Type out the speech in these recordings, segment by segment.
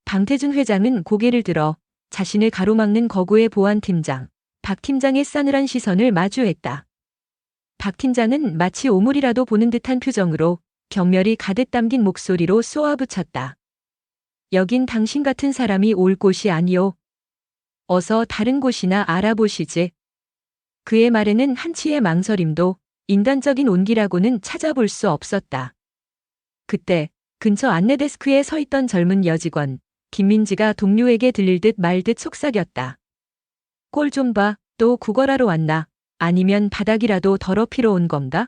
방태준 회장은 고개를 들어 자신을 가로막는 거구의 보안팀장 박 팀장의 싸늘한 시선을 마주했다. 박 팀장은 마치 오물이라도 보는 듯한 표정으로 경멸이 가득 담긴 목소리로 쏘아붙였다. 여긴 당신 같은 사람이 올 곳이 아니오. 어서 다른 곳이나 알아보시지. 그의 말에는 한치의 망설임도 인간적인 온기라고는 찾아볼 수 없었다. 그때 근처 안내데스크에 서 있던 젊은 여직원 김민지가 동료에게 들릴 듯 말 듯 속삭였다. 꼴 좀 봐, 또 구걸하러 왔나? 아니면 바닥이라도 더럽히러 온 건가?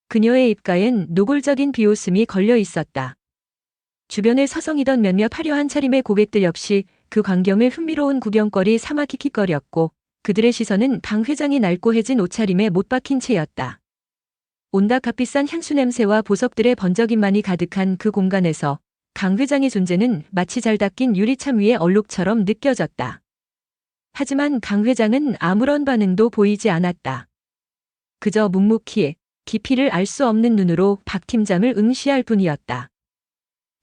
그녀의 입가엔 노골적인 비웃음이 걸려 있었다. 주변을 서성이던 몇몇 화려한 차림의 고객들 역시 그 광경을 흥미로운 구경거리 삼아 킥킥거렸고 그들의 시선은 강 회장이 낡고해진 옷차림에 못 박힌 채였다. 온갖 값비싼 향수 냄새와 보석들의 번쩍임만이 가득한 그 공간에서 강 회장의 존재는 마치 잘 닦인 유리창 위의 얼룩처럼 느껴졌다. 하지만 강 회장은 아무런 반응도 보이지 않았다. 그저 묵묵히 깊이를 알 수 없는 눈으로 박 팀장을 응시할 뿐이었다.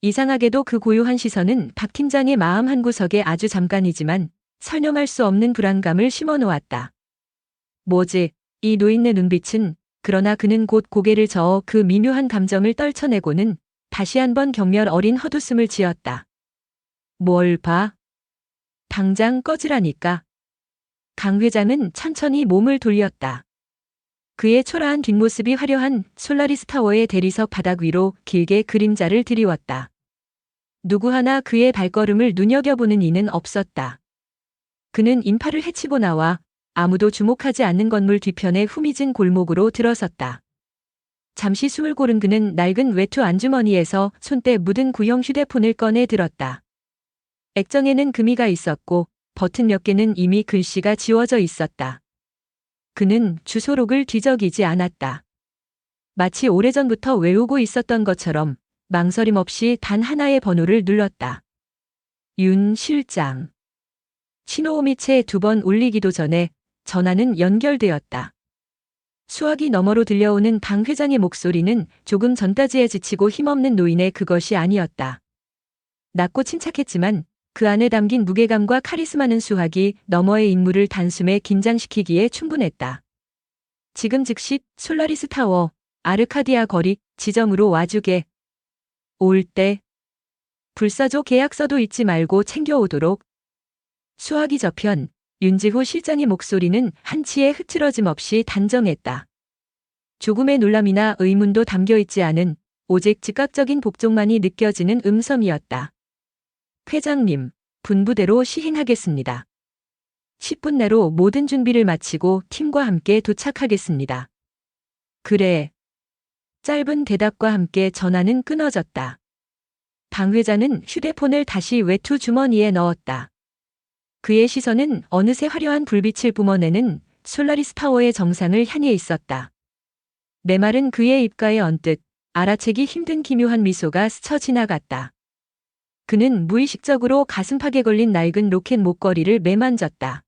이상하게도 그 고요한 시선은 박 팀장의 마음 한구석에 아주 잠깐이지만 설명할 수 없는 불안감을 심어놓았다. 뭐지, 이 노인네 눈빛은. 그러나 그는 곧 고개를 저어 그 미묘한 감정을 떨쳐내고는 다시 한번 경멸 어린 헛웃음을 지었다. 뭘 봐? 당장 꺼지라니까. 강 회장은 천천히 몸을 돌렸다. 그의 초라한 뒷모습이 화려한 솔라리스 타워의 대리석 바닥 위로 길게 그림자를 드리웠다. 누구 하나 그의 발걸음을 눈여겨보는 이는 없었다. 그는 인파를 헤치고 나와 아무도 주목하지 않는 건물 뒤편의 후미진 골목으로 들어섰다. 잠시 숨을 고른 그는 낡은 외투 안주머니에서 손때 묻은 구형 휴대폰을 꺼내 들었다. 액정에는 금이가 있었고 버튼 몇 개는 이미 글씨가 지워져 있었다. 그는 주소록을 뒤적이지 않았다. 마치 오래전부터 외우고 있었던 것처럼 망설임 없이 단 하나의 번호를 눌렀다. 윤 실장. 신호음이 채 2번 울리기도 전에 전화는 연결되었다. 수화기 너머로 들려오는 강 회장의 목소리는 조금 전까지에 지치고 힘없는 노인의 그것이 아니었다. 낮고 침착했지만 그 안에 담긴 무게감과 카리스마는 수화기 너머의 인물을 단숨에 긴장시키기에 충분했다. 지금 즉시 솔라리스 타워, 아르카디아 거리 지점으로 와주게. 올 때 불사조 계약서도 잊지 말고 챙겨오도록. 수화기 저편 윤지후 실장의 목소리는 한치의 흐트러짐 없이 단정했다. 조금의 놀람이나 의문도 담겨있지 않은 오직 즉각적인 복종만이 느껴지는 음성이었다. 회장님, 분부대로 시행하겠습니다. 10분 내로 모든 준비를 마치고 팀과 함께 도착하겠습니다. 그래. 짧은 대답과 함께 전화는 끊어졌다. 방 회장은 휴대폰을 다시 외투 주머니에 넣었다. 그의 시선은 어느새 화려한 불빛을 뿜어내는 솔라리스 타워의 정상을 향해 있었다. 메마른 그의 입가에 언뜻 알아채기 힘든 기묘한 미소가 스쳐 지나갔다. 그는 무의식적으로 가슴팍에 걸린 낡은 로켓 목걸이를 매만졌다.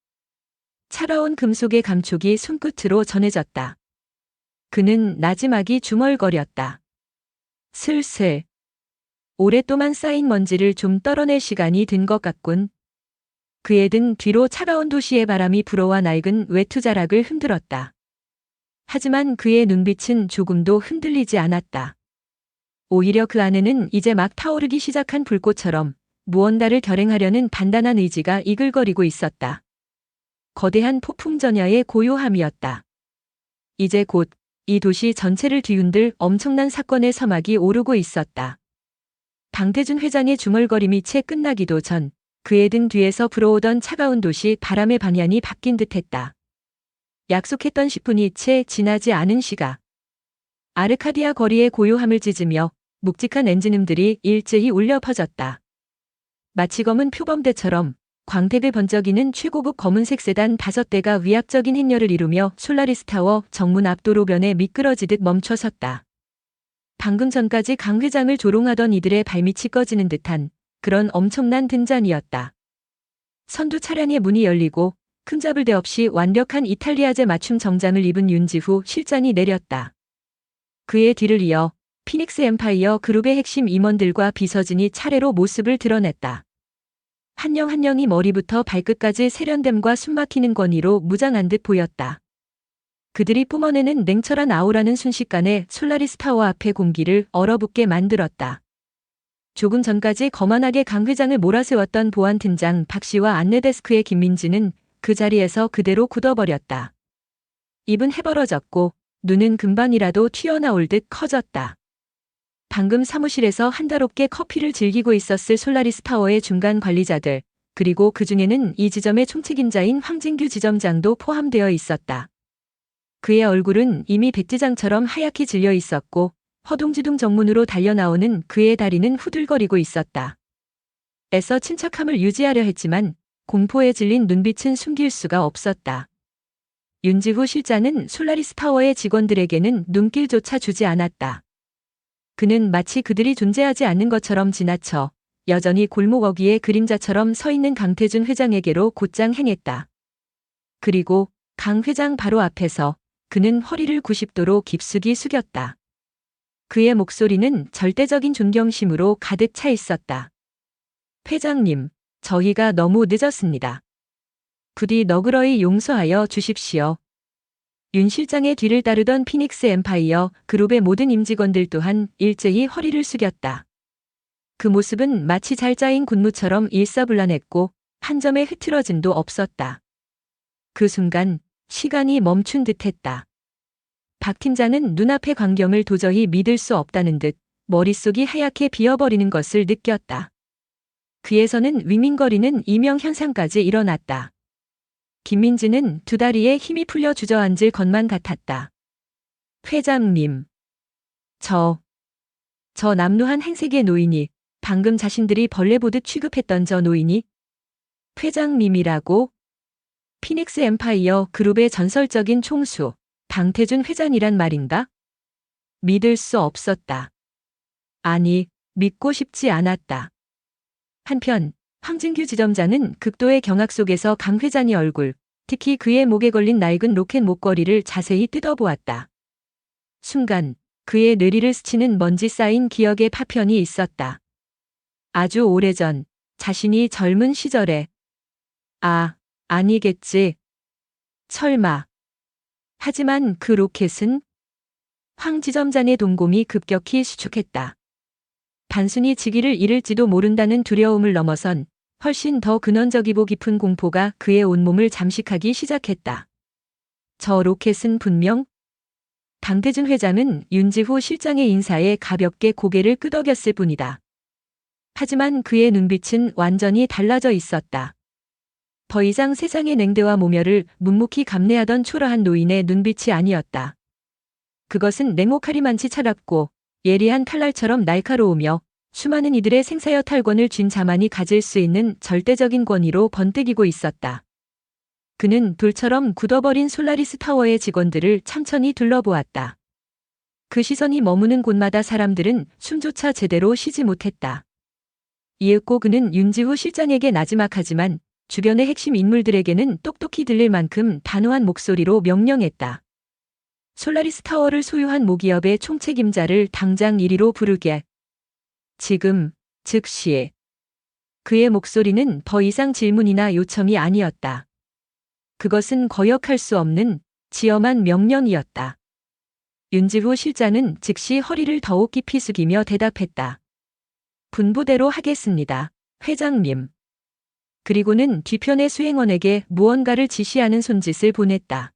차가운 금속의 감촉이 손끝으로 전해졌다. 그는 나지막이 중얼거렸다. 슬슬. 오랫동안 쌓인 먼지를 좀 떨어낼 시간이 든 것 같군. 그의 등 뒤로 차가운 도시의 바람이 불어와 낡은 외투 자락을 흔들었다. 하지만 그의 눈빛은 조금도 흔들리지 않았다. 오히려 그 안에는 이제 막 타오르기 시작한 불꽃처럼 무언가를 결행하려는 단단한 의지가 이글거리고 있었다. 거대한 폭풍 전야의 고요함이었다. 이제 곧 이 도시 전체를 뒤흔들 엄청난 사건의 서막이 오르고 있었다. 방태준 회장의 중얼거림이 채 끝나기도 전 그의 등 뒤에서 불어오던 차가운 도시 바람의 방향이 바뀐 듯했다. 약속했던 10분이 채 지나지 않은 시각. 아르카디아 거리의 고요함을 찢으며 묵직한 엔진음들이 일제히 울려 퍼졌다. 마치 검은 표범대처럼 광택을 번쩍이는 최고급 검은색 세단 5대가 위압적인 행렬을 이루며 솔라리스 타워 정문 앞도로변에 미끄러지듯 멈춰 섰다. 방금 전까지 강 회장을 조롱하던 이들의 발밑이 꺼지는 듯한 그런 엄청난 등잔이었다. 선두 차량의 문이 열리고 흠잡을 데 없이 완벽한 이탈리아제 맞춤 정장을 입은 윤지후 실장이 내렸다. 그의 뒤를 이어 피닉스 엠파이어 그룹의 핵심 임원들과 비서진이 차례로 모습을 드러냈다. 한 명 한 명이 머리부터 발끝까지 세련됨과 숨막히는 권위로 무장한 듯 보였다. 그들이 뿜어내는 냉철한 아우라는 순식간에 솔라리스 타워 앞의 공기를 얼어붙게 만들었다. 조금 전까지 거만하게 강 회장을 몰아세웠던 보안팀장 박 씨와 안내데스크의 김민지는 그 자리에서 그대로 굳어버렸다. 입은 해벌어졌고 눈은 금방이라도 튀어나올 듯 커졌다. 방금 사무실에서 한가롭게 커피를 즐기고 있었을 솔라리스 타워의 중간 관리자들, 그리고 그 중에는 이 지점의 총책임자인 황진규 지점장도 포함되어 있었다. 그의 얼굴은 이미 백지장처럼 하얗게 질려 있었고 허둥지둥 정문으로 달려나오는 그의 다리는 후들거리고 있었다. 애써 침착함을 유지하려 했지만 공포에 질린 눈빛은 숨길 수가 없었다. 윤지후 실장은 솔라리스 타워의 직원들에게는 눈길조차 주지 않았다. 그는 마치 그들이 존재하지 않는 것처럼 지나쳐 여전히 골목 어귀의 그림자처럼 서 있는 강태준 회장에게로 곧장 행했다. 그리고 강 회장 바로 앞에서 그는 허리를 90도로 깊숙이 숙였다. 그의 목소리는 절대적인 존경심으로 가득 차 있었다. 회장님, 저희가 너무 늦었습니다. 부디 너그러이 용서하여 주십시오. 윤 실장의 뒤를 따르던 피닉스 엠파이어 그룹의 모든 임직원들 또한 일제히 허리를 숙였다. 그 모습은 마치 잘 짜인 군무처럼 일사불란했고 한 점의 흐트러짐도 없었다. 그 순간 시간이 멈춘 듯했다. 박 팀장은 눈앞의 광경을 도저히 믿을 수 없다는 듯 머릿속이 하얗게 비어버리는 것을 느꼈다. 귀에서는 윙윙거리는 이명현상까지 일어났다. 김민지는 두 다리에 힘이 풀려 주저앉을 것만 같았다. 회장님. 저 남루한 행색의 노인이, 방금 자신들이 벌레 보듯 취급했던 저 노인이 회장님이라고? 피닉스 엠파이어 그룹의 전설적인 총수, 강태준 회장이란 말인가? 믿을 수 없었다. 아니, 믿고 싶지 않았다. 한편 황진규 지점장은 극도의 경악 속에서 강 회장의 얼굴, 특히 그의 목에 걸린 낡은 로켓 목걸이를 자세히 뜯어보았다. 순간 그의 뇌리를 스치는 먼지 쌓인 기억의 파편이 있었다. 아주 오래전, 자신이 젊은 시절에. 아니겠지. 설마. 하지만 그 로켓은? 황 지점장의 동공이 급격히 수축했다. 단순히 직위를 잃을지도 모른다는 두려움을 넘어선 훨씬 더 근원적이고 깊은 공포가 그의 온몸을 잠식하기 시작했다. 저 로켓은 분명? 강태준 회장은 윤지후 실장의 인사에 가볍게 고개를 끄덕였을 뿐이다. 하지만 그의 눈빛은 완전히 달라져 있었다. 더 이상 세상의 냉대와 모멸을 묵묵히 감내하던 초라한 노인의 눈빛이 아니었다. 그것은 냉혹하리만치 차갑고 예리한 칼날처럼 날카로우며 수많은 이들의 생사여 탈권을 쥔 자만이 가질 수 있는 절대적인 권위로 번뜩이고 있었다. 그는 돌처럼 굳어버린 솔라리스 타워의 직원들을 천천히 둘러보았다. 그 시선이 머무는 곳마다 사람들은 숨조차 제대로 쉬지 못했다. 이윽고 그는 윤지후 실장에게 나지막하지만 주변의 핵심 인물들에게는 똑똑히 들릴 만큼 단호한 목소리로 명령했다. 솔라리스 타워를 소유한 모기업의 총책임자를 당장 이리로 부르게. 지금, 즉시. 그의 목소리는 더 이상 질문이나 요청이 아니었다. 그것은 거역할 수 없는 지엄한 명령이었다. 윤지후 실장은 즉시 허리를 더욱 깊이 숙이며 대답했다. 분부대로 하겠습니다, 회장님. 그리고는 뒤편의 수행원에게 무언가를 지시하는 손짓을 보냈다.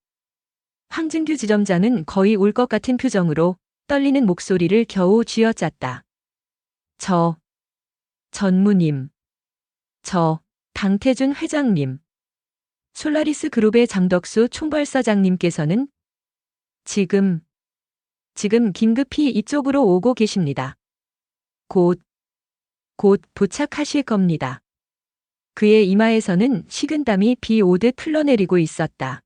황진규 지점장은 거의 울 것 같은 표정으로 떨리는 목소리를 겨우 쥐어짰다. 전무님. 강태준 회장님. 솔라리스 그룹의 장덕수 총괄사장님께서는 지금 긴급히 이쪽으로 오고 계십니다. 곧 도착하실 겁니다. 그의 이마에서는 식은땀이 비 오듯 흘러내리고 있었다.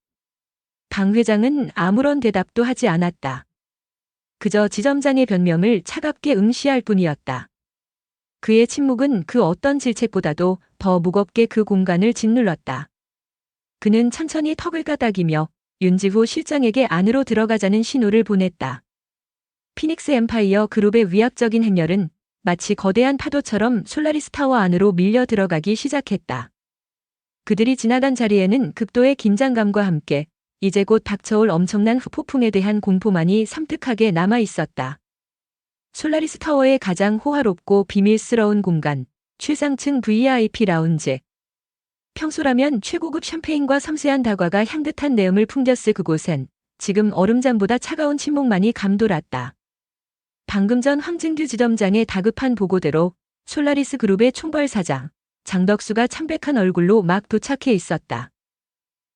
강 회장은 아무런 대답도 하지 않았다. 그저 지점장의 변명을 차갑게 응시할 뿐이었다. 그의 침묵은 그 어떤 질책보다도 더 무겁게 그 공간을 짓눌렀다. 그는 천천히 턱을 까닥이며 윤지후 실장에게 안으로 들어가자는 신호를 보냈다. 피닉스 엠파이어 그룹의 위압적인 행렬은 마치 거대한 파도처럼 솔라리스 타워 안으로 밀려 들어가기 시작했다. 그들이 지나간 자리에는 극도의 긴장감과 함께 이제 곧 닥쳐올 엄청난 후폭풍에 대한 공포만이 섬뜩하게 남아 있었다. 솔라리스 타워의 가장 호화롭고 비밀스러운 공간, 최상층 VIP 라운지. 평소라면 최고급 샴페인과 섬세한 다과가 향긋한 내음을 풍겼을 그곳엔 지금 얼음장보다 차가운 침묵만이 감돌았다. 방금 전 황진규 지점장의 다급한 보고대로 솔라리스 그룹의 총괄 사장 장덕수가 참백한 얼굴로 막 도착해 있었다.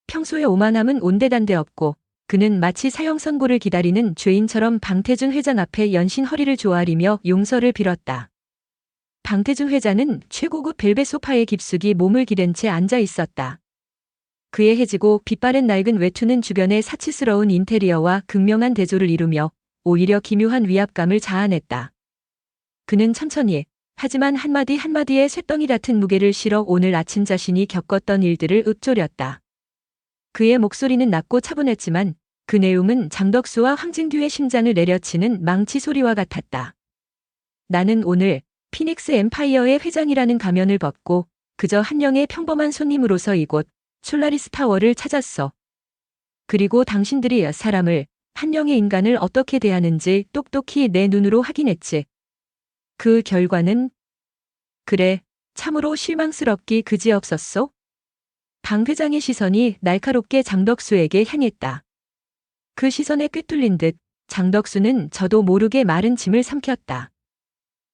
평소에 오만함은 온데간데 없고 그는 마치 사형 선고를 기다리는 죄인처럼 방태준 회장 앞에 연신 허리를 조아리며 용서를 빌었다. 방태준 회장은 최고급 벨벳 소파에 깊숙이 몸을 기댄 채 앉아 있었다. 그의 해지고 빛바랜 낡은 외투는 주변의 사치스러운 인테리어와 극명한 대조를 이루며 오히려 기묘한 위압감을 자아냈다. 그는 천천히 하지만 한마디 한마디에 쇳덩이 같은 무게를 실어 오늘 아침 자신이 겪었던 일들을 읊조렸다. 그의 목소리는 낮고 차분했지만 그 내용은 장덕수와 황진규의 심장을 내려치는 망치 소리와 같았다. 나는 오늘 피닉스 엠파이어의 회장이라는 가면을 벗고 그저 한 명의 평범한 손님으로서 이곳 솔라리스 타워를 찾았어. 그리고 당신들이 사람을, 한 명의 인간을 어떻게 대하는지 똑똑히 내 눈으로 확인했지. 그 결과는? 그래, 참으로 실망스럽기 그지없었소? 방 회장의 시선이 날카롭게 장덕수에게 향했다. 그 시선에 꿰뚫린 듯 장덕수는 저도 모르게 마른 침을 삼켰다.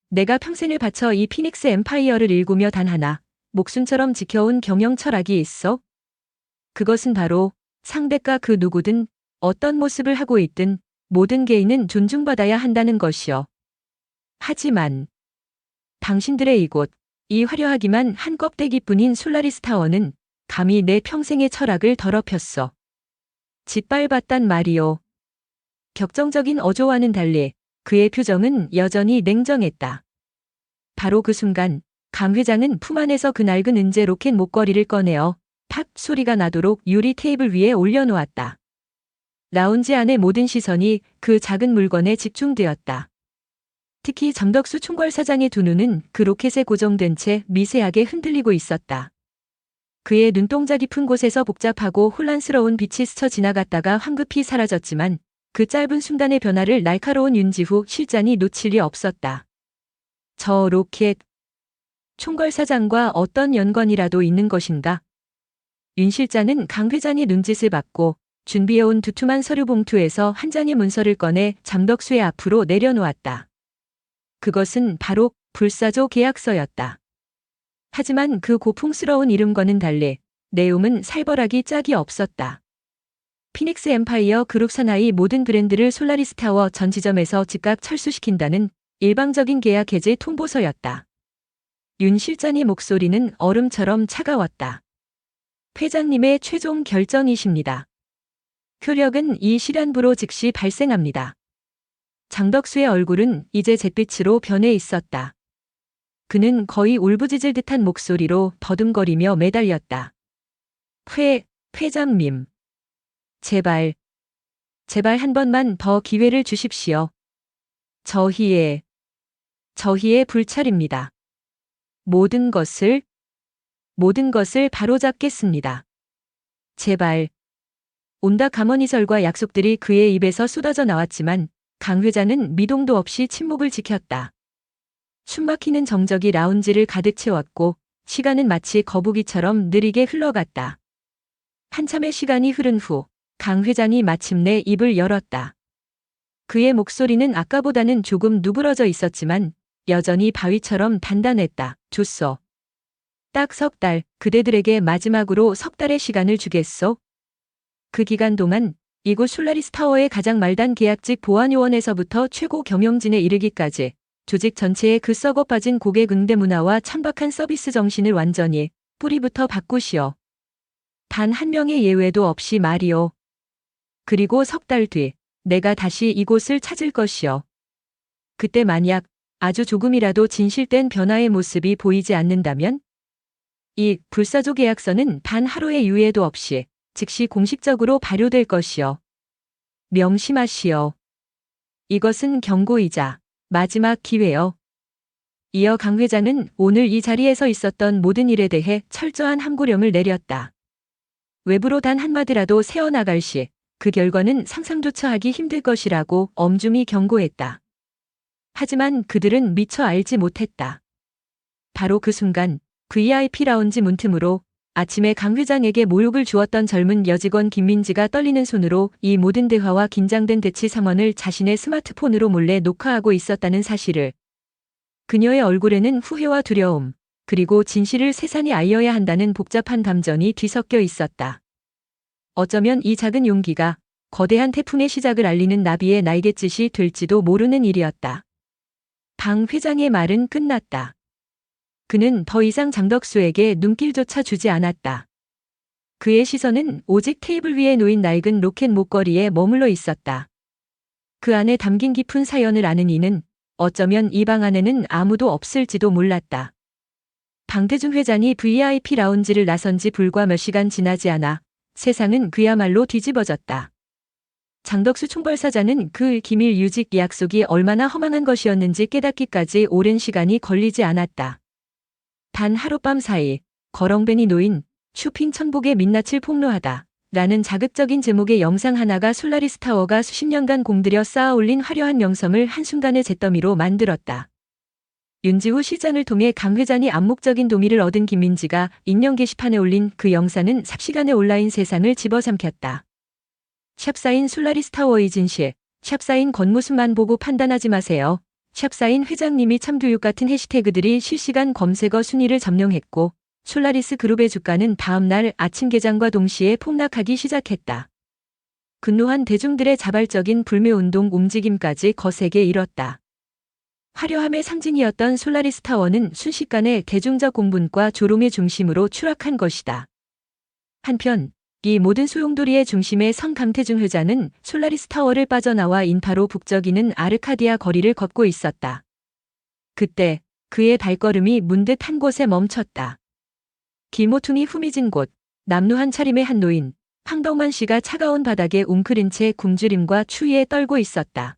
내가 평생을 바쳐 이 피닉스 엠파이어를 일구며 단 하나 목숨처럼 지켜온 경영 철학이 있어. 그것은 바로 상대가 그 누구든 어떤 모습을 하고 있든 모든 개인은 존중받아야 한다는 것이요. 하지만 당신들의 이곳, 이 화려하기만 한 껍데기뿐인 솔라리스 타워는 감히 내 평생의 철학을 더럽혔어. 짓밟았단 말이오. 격정적인 어조와는 달리 그의 표정은 여전히 냉정했다. 바로 그 순간 강 회장은 품 안에서 그 낡은 은재 로켓 목걸이를 꺼내어 탁 소리가 나도록 유리 테이블 위에 올려놓았다. 라운지 안의 모든 시선이 그 작은 물건에 집중되었다. 특히 장덕수 총괄 사장의 두 눈은 그 로켓에 고정된 채 미세하게 흔들리고 있었다. 그의 눈동자 깊은 곳에서 복잡하고 혼란스러운 빛이 스쳐 지나갔다가 황급히 사라졌지만 그 짧은 순간의 변화를 날카로운 윤지후 실장이 놓칠 리 없었다. 저 로켓, 총괄 사장과 어떤 연관이라도 있는 것인가? 윤 실장은 강 회장의 눈짓을 받고 준비해온 두툼한 서류 봉투에서 한 장의 문서를 꺼내 장덕수의 앞으로 내려놓았다. 그것은 바로 불사조 계약서였다. 하지만 그 고풍스러운 이름과는 달리 내용은 살벌하기 짝이 없었다. 피닉스 엠파이어 그룹 산하의 모든 브랜드를 솔라리스 타워 전 지점에서 즉각 철수시킨다는 일방적인 계약 해지 통보서였다. 윤 실장의 목소리는 얼음처럼 차가웠다. 회장님의 최종 결정이십니다. 효력은 이 시간부로 즉시 발생합니다. 장덕수의 얼굴은 이제 잿빛으로 변해 있었다. 그는 거의 울부짖을 듯한 목소리로 더듬거리며 매달렸다. 회장님. 제발 한 번만 더 기회를 주십시오. 저희의 불찰입니다. 모든 것을 바로잡겠습니다. 제발. 온갖 가머니설과 약속들이 그의 입에서 쏟아져 나왔지만 강 회장은 미동도 없이 침묵을 지켰다. 숨막히는 정적이 라운지를 가득 채웠고 시간은 마치 거북이처럼 느리게 흘러갔다. 한참의 시간이 흐른 후 강 회장이 마침내 입을 열었다. 그의 목소리는 아까보다는 조금 누그러져 있었지만 여전히 바위처럼 단단했다. 줬어. 딱 석 달, 그대들에게 마지막으로 석 달의 시간을 주겠소. 그 기간 동안 이곳 솔라리스 타워의 가장 말단 계약직 보안요원에서부터 최고 경영진에 이르기까지 조직 전체의 그 썩어 빠진 고객 응대 문화와 천박한 서비스 정신을 완전히 뿌리부터 바꾸시오. 단 한 명의 예외도 없이 말이오. 그리고 석 달 뒤 내가 다시 이곳을 찾을 것이오. 그때 만약 아주 조금이라도 진실된 변화의 모습이 보이지 않는다면 이 불사조 계약서는 단 하루의 유예도 없이 즉시 공식적으로 발효될 것이오. 명심하시오. 이것은 경고이자 마지막 기회요. 이어 강 회장은 오늘 이 자리에서 있었던 모든 일에 대해 철저한 함구령을 내렸다. 외부로 단 한마디라도 새어나갈 시 그 결과는 상상조차 하기 힘들 것이라고 엄중히 경고했다. 하지만 그들은 미처 알지 못했다. 바로 그 순간 VIP 라운지 문틈으로 아침에 강 회장에게 모욕을 주었던 젊은 여직원 김민지가 떨리는 손으로 이 모든 대화와 긴장된 대치 상황을 자신의 스마트폰으로 몰래 녹화하고 있었다는 사실을. 그녀의 얼굴에는 후회와 두려움, 그리고 진실을 세상에 알려야 한다는 복잡한 감정이 뒤섞여 있었다. 어쩌면 이 작은 용기가 거대한 태풍의 시작을 알리는 나비의 날갯짓이 될지도 모르는 일이었다. 강 회장의 말은 끝났다. 그는 더 이상 장덕수에게 눈길조차 주지 않았다. 그의 시선은 오직 테이블 위에 놓인 낡은 로켓 목걸이에 머물러 있었다. 그 안에 담긴 깊은 사연을 아는 이는 어쩌면 이 방 안에는 아무도 없을지도 몰랐다. 방태준 회장이 VIP 라운지를 나선 지 불과 몇 시간 지나지 않아 세상은 그야말로 뒤집어졌다. 장덕수 총괄사장은 그 기밀 유지 약속이 얼마나 허망한 것이었는지 깨닫기까지 오랜 시간이 걸리지 않았다. 단 하룻밤 사이 거렁뱅이 놓인 쇼핑 천국의 민낯을 폭로하다 라는 자극적인 제목의 영상 하나가 솔라리스 타워가 수십 년간 공들여 쌓아 올린 화려한 명성을 한순간에 잿더미로 만들었다. 윤지호 실장을 통해 강 회장이 암묵적인 도미를 얻은 김민지가 익명 게시판에 올린 그 영상은 삽시간에 온라인 세상을 집어삼켰다. 샵사인 솔라리스 타워의 진실, 샵사인 겉모습만 보고 판단하지 마세요. 샵사인 회장님이 참 교육 같은 해시태그들이 실시간 검색어 순위를 점령했고 솔라리스 그룹의 주가는 다음 날 아침 개장과 동시에 폭락하기 시작했다. 근로한 대중들의 자발적인 불매운동 움직임까지 거세게 일었다. 화려함의 상징이었던 솔라리스 타워는 순식간에 대중적 공분과 조롱의 중심으로 추락한 것이다. 한편 이 모든 소용돌이의 중심에 선 강태준 회장은 솔라리스 타워를 빠져나와 인파로 북적이는 아르카디아 거리를 걷고 있었다. 그때 그의 발걸음이 문득 한 곳에 멈췄다. 길모퉁이 후미진 곳, 남루한 차림의 한 노인, 황덕만 씨가 차가운 바닥에 웅크린 채 굶주림과 추위에 떨고 있었다.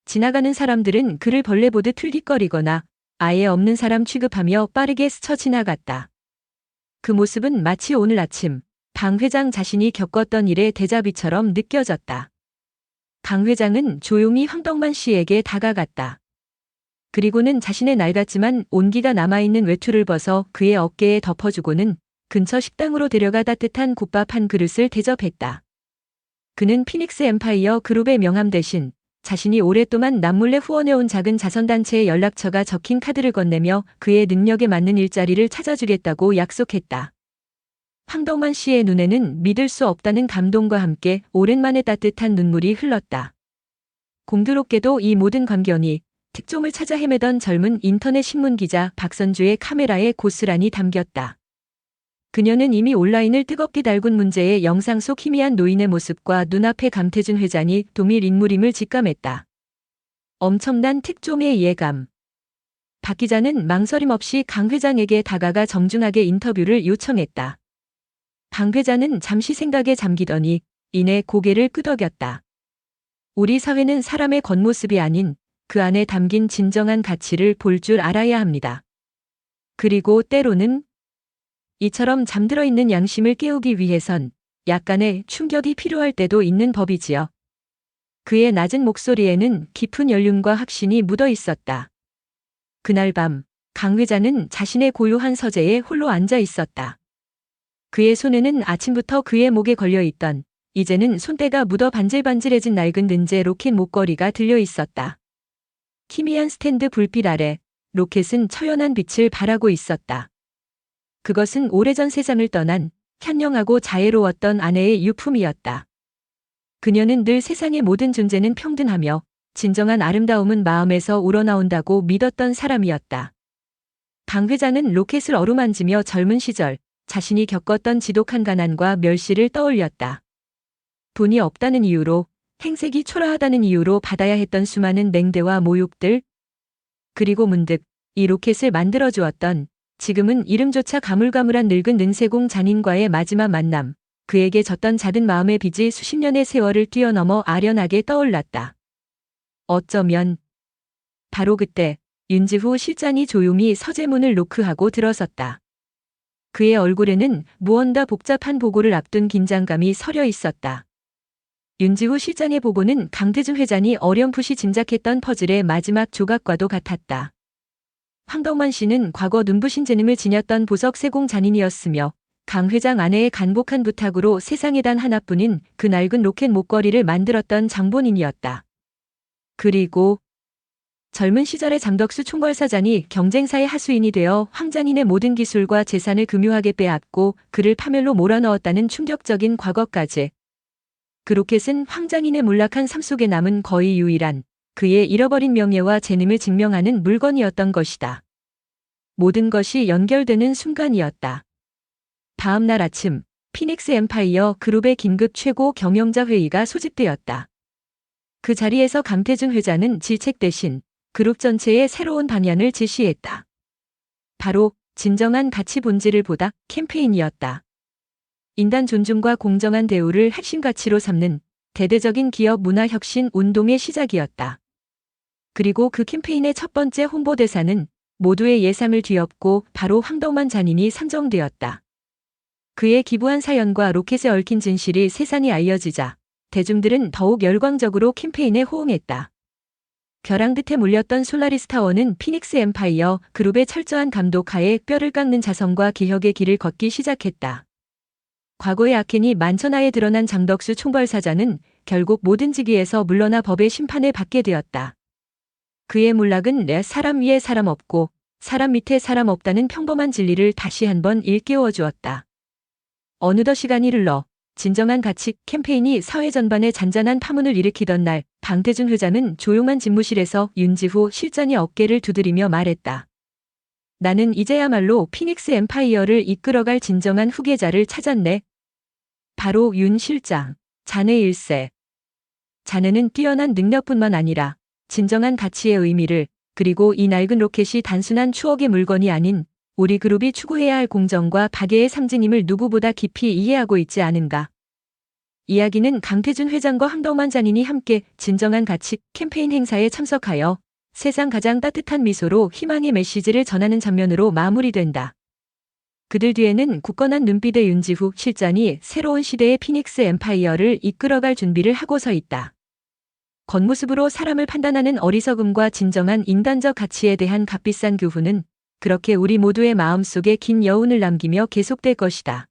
지나가는 사람들은 그를 벌레 보듯 흘깃거리거나 아예 없는 사람 취급하며 빠르게 스쳐 지나갔다. 그 모습은 마치 오늘 아침 강 회장 자신이 겪었던 일의 대자비처럼 느껴졌다. 강 회장은 조용히 황덕만 씨에게 다가갔다. 그리고는 자신의 낡았지만 온기가 남아있는 외투를 벗어 그의 어깨에 덮어주고는 근처 식당으로 데려가 따뜻한 국밥 한 그릇을 대접했다. 그는 피닉스 엠파이어 그룹의 명함 대신 자신이 오랫동안 남몰래 후원해온 작은 자선단체의 연락처가 적힌 카드를 건네며 그의 능력에 맞는 일자리를 찾아주겠다고 약속했다. 황덕만 씨의 눈에는 믿을 수 없다는 감동과 함께 오랜만에 따뜻한 눈물이 흘렀다. 공교롭게도 이 모든 광경이 특종을 찾아 헤매던 젊은 인터넷 신문기자 박선주의 카메라에 고스란히 담겼다. 그녀는 이미 온라인을 뜨겁게 달군 문제의 영상 속 희미한 노인의 모습과 눈앞의 강태준 회장이 동일 인물임을 직감했다. 엄청난 특종의 예감. 박 기자는 망설임 없이 강 회장에게 다가가 정중하게 인터뷰를 요청했다. 강 회장은 잠시 생각에 잠기더니 이내 고개를 끄덕였다. 우리 사회는 사람의 겉모습이 아닌 그 안에 담긴 진정한 가치를 볼 줄 알아야 합니다. 그리고 때로는 이처럼 잠들어 있는 양심을 깨우기 위해선 약간의 충격이 필요할 때도 있는 법이지요. 그의 낮은 목소리에는 깊은 연륜과 확신이 묻어 있었다. 그날 밤, 강 회장은 자신의 고요한 서재에 홀로 앉아 있었다. 그의 손에는 아침부터 그의 목에 걸려 있던 이제는 손때가 묻어 반질반질해진 낡은 는제 로켓 목걸이가 들려 있었다. 희미한 스탠드 불빛 아래 로켓은 처연한 빛을 발하고 있었다. 그것은 오래전 세상을 떠난 현명하고 자애로웠던 아내의 유품이었다. 그녀는 늘 세상의 모든 존재는 평등하며 진정한 아름다움은 마음에서 우러나온다고 믿었던 사람이었다. 강 회장은 로켓을 어루만지며 젊은 시절 자신이 겪었던 지독한 가난과 멸시를 떠올렸다. 돈이 없다는 이유로, 행색이 초라하다는 이유로 받아야 했던 수많은 맹대와 모욕들. 그리고 문득 이 로켓을 만들어 주었던 지금은 이름조차 가물가물한 늙은 능세공 잔인과의 마지막 만남, 그에게 졌던 잦은 마음의 빚이 수십 년의 세월을 뛰어넘어 아련하게 떠올랐다. 어쩌면 바로 그때 윤지후 실장이 조용히 서재문을 노크하고 들어섰다. 그의 얼굴에는 무언가 복잡한 보고를 앞둔 긴장감이 서려 있었다. 윤지후 실장의 보고는 강태준 회장이 어렴풋이 짐작했던 퍼즐의 마지막 조각과도 같았다. 황덕만 씨는 과거 눈부신 재능을 지녔던 보석 세공 잔인이었으며 강 회장 아내의 간곡한 부탁으로 세상에 단 하나뿐인 그 낡은 로켓 목걸이를 만들었던 장본인이었다. 그리고 젊은 시절의 장덕수 총괄사장이 경쟁사의 하수인이 되어 황장인의 모든 기술과 재산을 금요하게 빼앗고 그를 파멸로 몰아넣었다는 충격적인 과거까지. 그 로켓은 황장인의 몰락한 삶 속에 남은 거의 유일한 그의 잃어버린 명예와 재능을 증명하는 물건이었던 것이다. 모든 것이 연결되는 순간이었다. 다음 날 아침, 피닉스 엠파이어 그룹의 긴급 최고 경영자 회의가 소집되었다. 그 자리에서 강태준 회장은 질책 대신 그룹 전체의 새로운 방향을 제시했다. 바로 진정한 가치 본질을 보다 캠페인이었다. 인간 존중과 공정한 대우를 핵심 가치로 삼는 대대적인 기업 문화 혁신 운동의 시작이었다. 그리고 그 캠페인의 첫 번째 홍보대사는 모두의 예상을 뒤엎고 바로 황덕만 잔인이 선정되었다. 그의 기부한 사연과 로켓에 얽힌 진실이 세상에 알려지자 대중들은 더욱 열광적으로 캠페인에 호응했다. 벼랑듯에 몰렸던 솔라리스 타워는 피닉스 엠파이어 그룹의 철저한 감독하에 뼈를 깎는 자성과 개혁의 길을 걷기 시작했다. 과거의 악행이 만천하에 드러난 장덕수 총괄사장은 결국 모든 직위에서 물러나 법의 심판을 받게 되었다. 그의 몰락은 내 사람 위에 사람 없고 사람 밑에 사람 없다는 평범한 진리를 다시 한번 일깨워 주었다. 어느덧 시간이 흘러 진정한 가치 캠페인이 사회 전반에 잔잔한 파문을 일으키던 날, 강태준 회장은 조용한 집무실에서 윤지후 실장의 어깨를 두드리며 말했다. 나는 이제야말로 피닉스 엠파이어를 이끌어갈 진정한 후계자를 찾았네. 바로 윤 실장, 자네 일세. 자네는 뛰어난 능력뿐만 아니라 진정한 가치의 의미를, 그리고 이 낡은 로켓이 단순한 추억의 물건이 아닌 우리 그룹이 추구해야 할 공정과 박애의 상징임을 누구보다 깊이 이해하고 있지 않은가. 이야기는 강태준 회장과 황덕만 장인이 함께 진정한 가치 캠페인 행사에 참석하여 세상 가장 따뜻한 미소로 희망의 메시지를 전하는 장면으로 마무리된다. 그들 뒤에는 굳건한 눈빛의 윤지후 실장이 새로운 시대의 피닉스 엠파이어를 이끌어갈 준비를 하고 서 있다. 겉모습으로 사람을 판단하는 어리석음과 진정한 인간적 가치에 대한 값비싼 교훈은 그렇게 우리 모두의 마음속에 긴 여운을 남기며 계속될 것이다.